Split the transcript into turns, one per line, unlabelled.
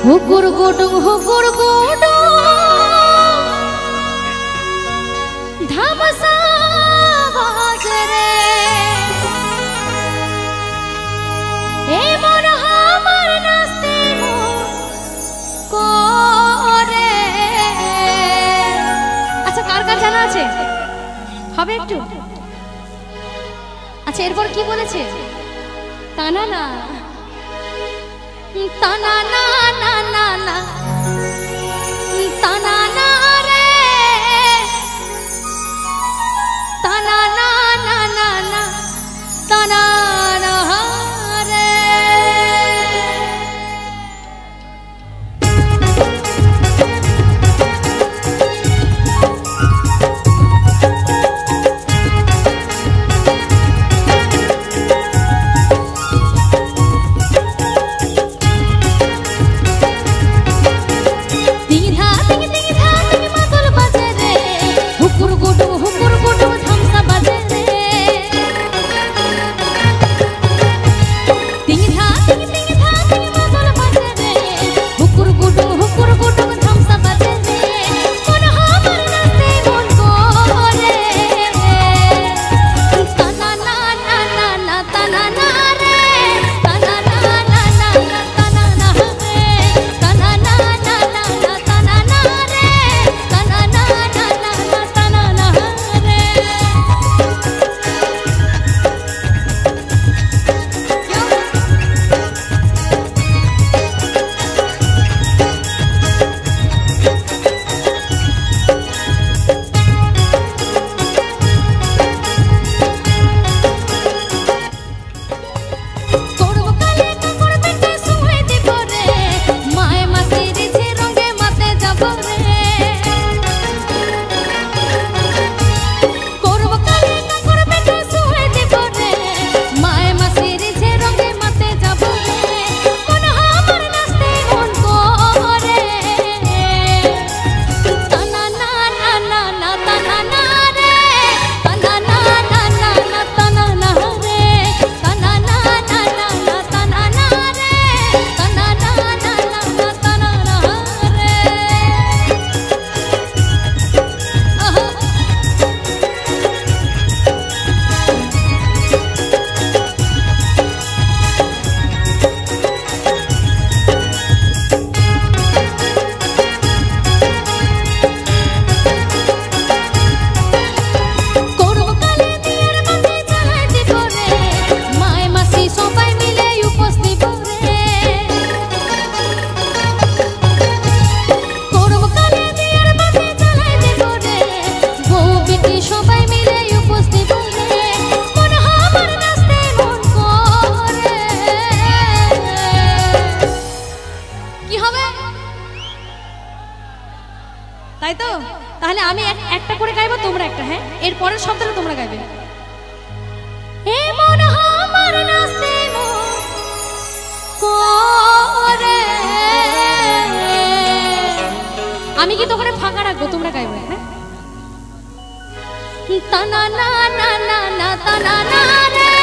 হুকুর গুডুম ধামসা বাজে রে এ মন আমার নাচতে করে। আচ্ছা কার কার জানা আছে হবে একটু? আচ্ছা এরপর কি বলেছে? তানা না তানা না না না না তানা না রে তানা না না না না তানা না রে। তাই তো? তাহলে আমি একটা করে গাইবো, তোমরা একটা। হ্যাঁ, এর পরের শব্দটা তোমরা গাইবে। হে মন আমার নাচতে করে, আমি কি তোকে ফাঁকা রাখবো, তোমরা গাইবে। হ্যাঁ, তানা না না না না তানা না রে